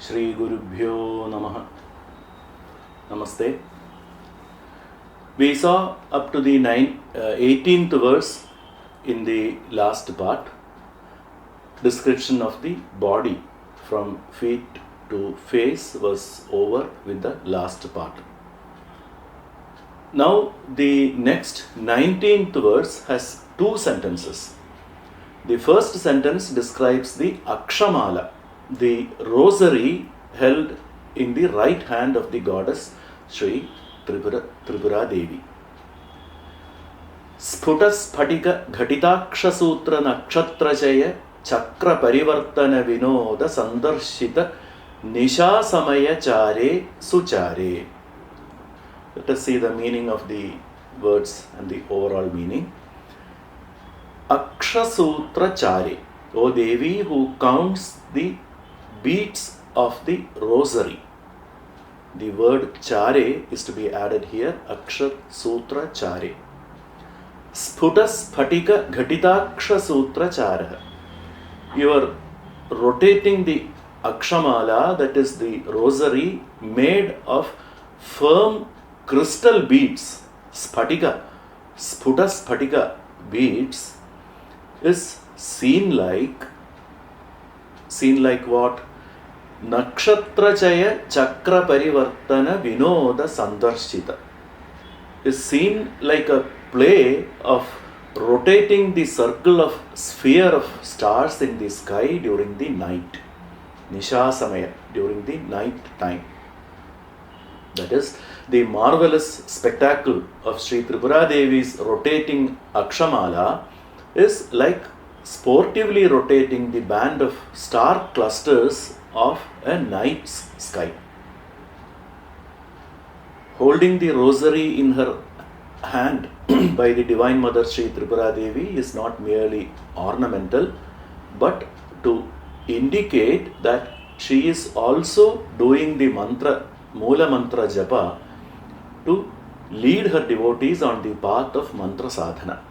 Shri Gurubhyo Namaha. Namaste. We saw up to the 18th verse in the last part, description of the body from feet to face was over with the last part. Now the next 19th verse has two sentences. The first sentence describes the Akshamala, the rosary held in the right hand of the goddess Sri Tripura Devi. Sphuta Sphatika Ghatitaksha Sutra Nakshatra Jaya Chakra Parivartana Vinoda Sandarshita Nisha Samaya Chare Suchare. Let us see the meaning of the words and the overall meaning. Akshasutra Chare, O Devi who counts the beads of the rosary. The word Chare is to be added here, Akshasutra Chare. Sphuta Sphatika Ghatitaksha Sutra Chara. You are rotating the Akshamala, that is the rosary, made of firm crystal beads. Sphatika, Sphuta Sphatika beads is seen like what? Nakshatra Jaya Chakra Parivartana Vinoda Sandarshita is seen like a play of rotating the circle of sphere of stars in the sky during the night. Nisha Samaya, during the night time. That is, the marvelous spectacle of Sri Tripura Devi's rotating Akshamala is like sportively rotating the band of star clusters of a night sky. Holding the rosary in her hand by the Divine Mother Sri Tripura Devi is not merely ornamental, but to indicate that she is also doing the mantra, Mula Mantra Japa, to lead her devotees on the path of mantra sadhana.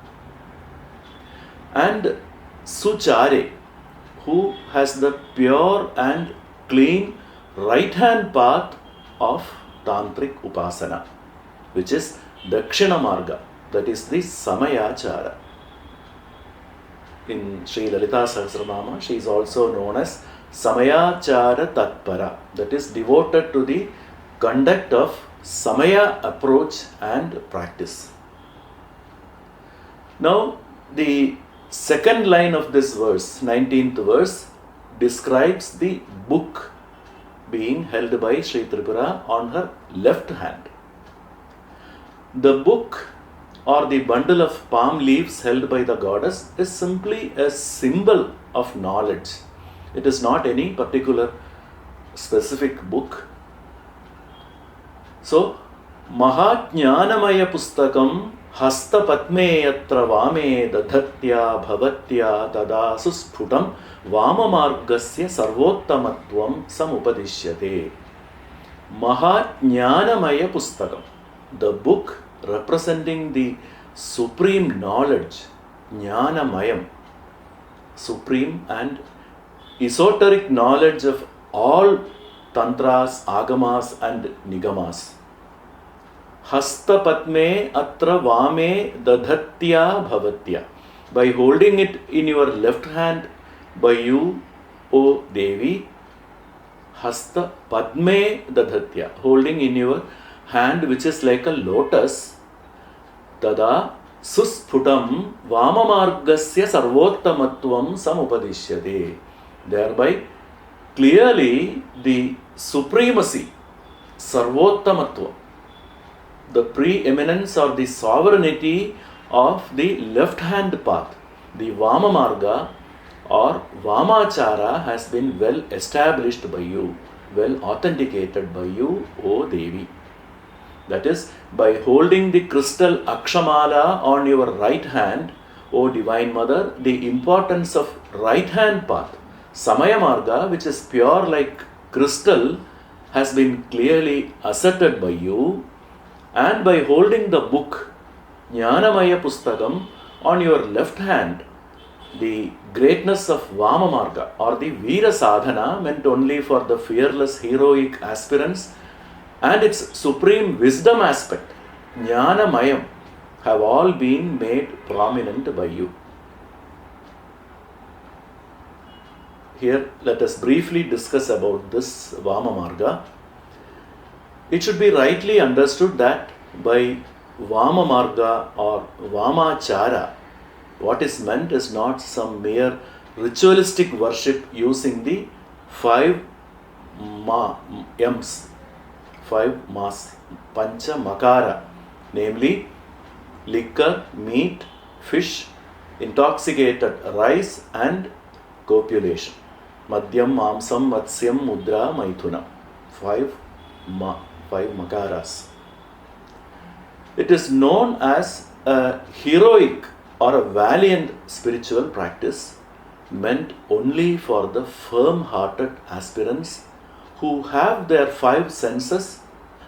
And Suchare, who has the pure and clean right hand path of Tantric Upasana, which is Dakshina Marga, that is the Samayachara. In Sri Lalita Sahasranama, she is also known as Samayachara Tatpara, that is devoted to the conduct of Samaya approach and practice. Now, the second line of this verse, 19th verse, describes the book being held by Sri Tripura on her left hand. The book or the bundle of palm leaves held by the goddess is simply a symbol of knowledge. It is not any particular specific book. So, Mahajnanamaya Pustakam Hasta Patme Yatra Vame Dadhatya Bhavatya Tada Susphutam Vamamargasya Sarvottamatvam Samupadishyate. Mahajnanamaya Pustakam, the book representing the supreme knowledge, Jnanamayam, supreme and esoteric knowledge of all tantras, agamas and nigamas. Hasta Patme Atra Vame Dadhatya Bhavatya. By holding it in your left hand by you, O Devi, Hasta Padme Dadhatya, holding in your hand which is like a lotus, Tada Susphutam Vamamargasya Sarvottamatvam Samupadishyate. Thereby, clearly the supremacy, Sarvottamatvam, the preeminence or the sovereignty of the left hand path, the Vamamarga or Vamachara, has been well established by you, well authenticated by you, O Devi. That is, by holding the crystal Akshamala on your right hand, O Divine Mother, the importance of right hand path, Samaya Marga, which is pure like crystal, has been clearly asserted by you. And by holding the book Jnanamaya Pustakam on your left hand, the greatness of Vamamarga or the Veera Sadhana meant only for the fearless heroic aspirants, and its supreme wisdom aspect, Jnana Mayam, have all been made prominent by you. Here, let us briefly discuss about this Vamamarga. It should be rightly understood that by Vamamarga or Vamachara, what is meant is not some mere ritualistic worship using the 5 M's, 5 Mas, Pancha Makara, namely liquor, meat, fish, intoxicated rice and copulation. Madhyam, Mamsam, Matsyam, Mudra, Maithunam. 5 Makaras. It is known as a heroic or a valiant spiritual practice meant only for the firm-hearted aspirants who have their 5 senses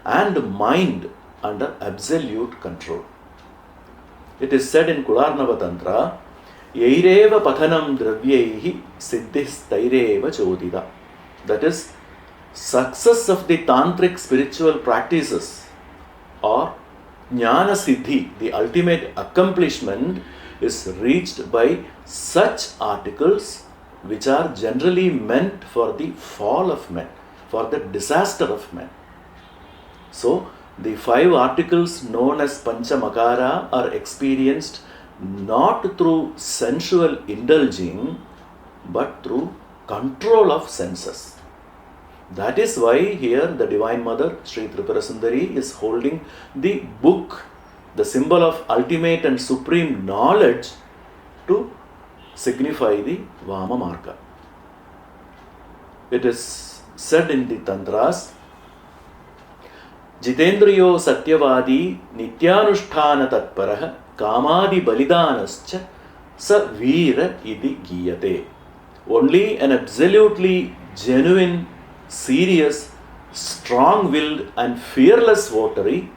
and mind under absolute control. It is said in Kularnava Tantra, Yaireva pathanam dravyaihi siddhis taireva chodida. That is, success of the tantric spiritual practices or Jnana Siddhi, the ultimate accomplishment, is reached by such articles which are generally meant for the fall of men, for the disaster of men. So, the 5 articles known as Panchamakara are experienced not through sensual indulging but through control of senses. That is why here the Divine Mother, Sri Tripura Sundari, is holding the book, the symbol of ultimate and supreme knowledge, to signify the Vamamarga. It is said in the Tantras, Jitendriyo Satyavadi Nityanusthana Tatparaha Kamadi Balidanascha Sa Veera Idi Giyate. Only an absolutely genuine, serious, strong-willed and fearless votary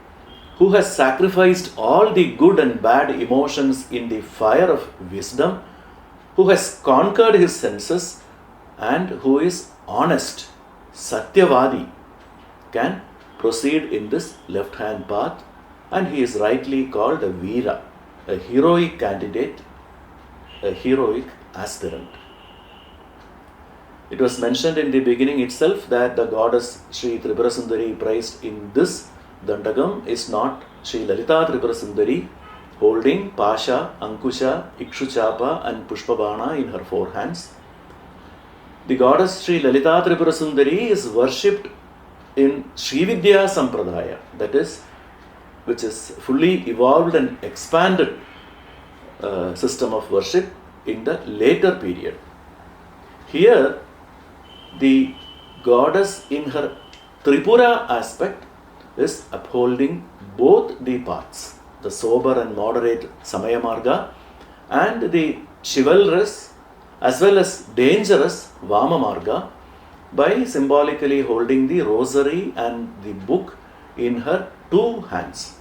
who has sacrificed all the good and bad emotions in the fire of wisdom, who has conquered his senses and who is honest, Satyavadi, can proceed in this left-hand path, and he is rightly called a Veera, a heroic candidate, a heroic aspirant. It was mentioned in the beginning itself that the goddess Sri Tripura Sundari praised in this Dandagam is not Sri Lalita Tripura Sundari holding Pasha, Ankusha, Ikshuchapa and Pushpabana in her 4 hands. The goddess Sri Lalita Tripura Sundari is worshipped in Srividya Sampradaya, that is, which is fully evolved and expanded system of worship in the later period. Here, the goddess in her Tripura aspect is upholding both the paths, the sober and moderate Samaya Marga and the chivalrous as well as dangerous Vama Marga by symbolically holding the rosary and the book in her 2 hands.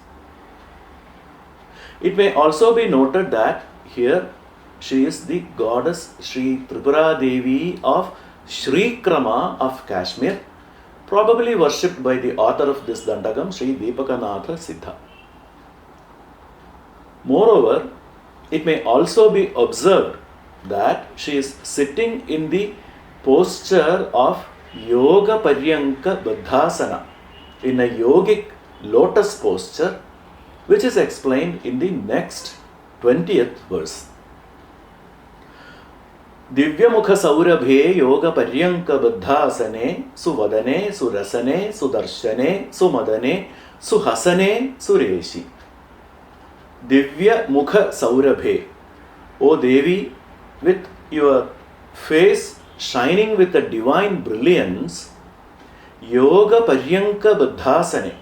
It may also be noted that here she is the goddess Sri Tripura Devi of Sri Krama of Kashmir, probably worshipped by the author of this Dandagam, Sri Deepakanatha Siddha. Moreover, it may also be observed that she is sitting in the posture of Yoga Paryanka Baddhasana, in a yogic lotus posture, which is explained in the next 20th verse. Divyamukha Saurabhe Yoga Paryanka Baddhasane Suvadane Surasane Sudarshane Sumadane Suhasane Sureshi. Divya Mukha Saurabhe, O Devi, with your face shining with a divine brilliance, Yoga Paryanka Baddhasane,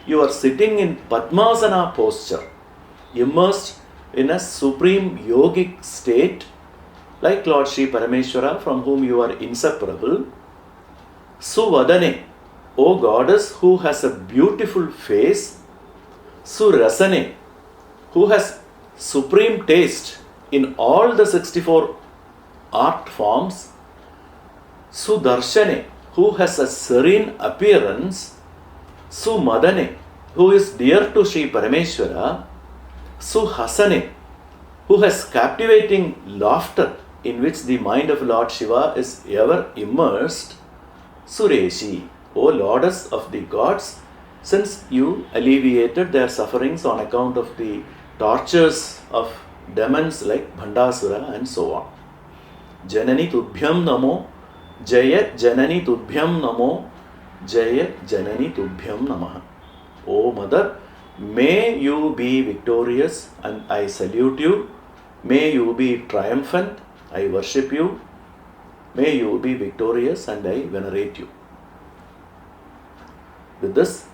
you are sitting in Padmasana posture, immersed in a supreme yogic state, like Lord Sri Parameshwara, from whom you are inseparable. Suvadane, O goddess who has a beautiful face. Surasane, who has supreme taste in all the 64 art forms, Sudarshane, who has a serene appearance, Sumadane, who is dear to Sri Parameshwara, Suhasane, who has captivating laughter in which the mind of Lord Shiva is ever immersed, Sureshi, O Lordess of the gods, since you alleviated their sufferings on account of the tortures of demons like Bhandasura and so on. Janani Tubhyam Namo, Jaya Janani Tubhyam Namo, Jaya Janani Tubhyam Namaha. O Mother, may you be victorious and I salute you. May you be triumphant, I worship you. May you be victorious and I venerate you. With this,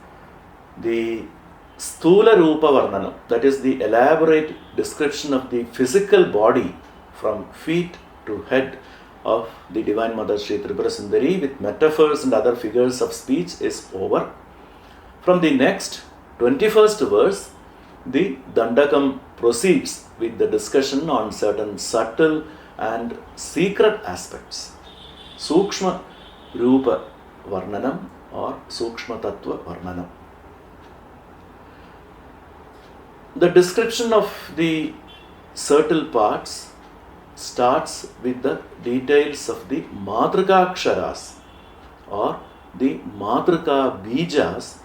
the Sthula Rupa Varnanam, that is the elaborate description of the physical body from feet to head of the Divine Mother Sri Tripura Sundari with metaphors and other figures of speech is over. From the next 21st verse, the Dandakam proceeds with the discussion on certain subtle and secret aspects. Sukshma Rupa Varnanam or Sukshma Tattva Varnanam. The description of the subtle parts starts with the details of the Madrikaksharas or the Madrika Bijas,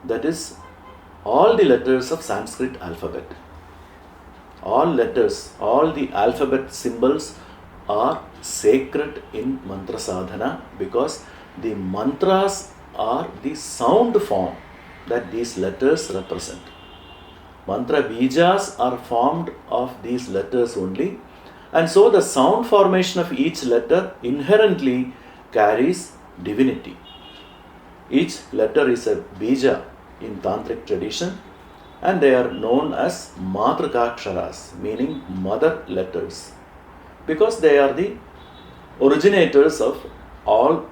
that is, all the letters of Sanskrit alphabet. All letters, all the alphabet symbols are sacred in mantra sadhana because the mantras are the sound form that these letters represent. Mantra bijas are formed of these letters only, and so the sound formation of each letter inherently carries divinity. Each letter is a bija in Tantric tradition, and they are known as Madrikaksharas, meaning mother letters, because they are the originators of all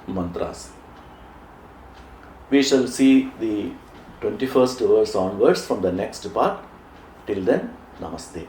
mantras. We shall see the 21st verse onwards from the next part. Till then, Namaste.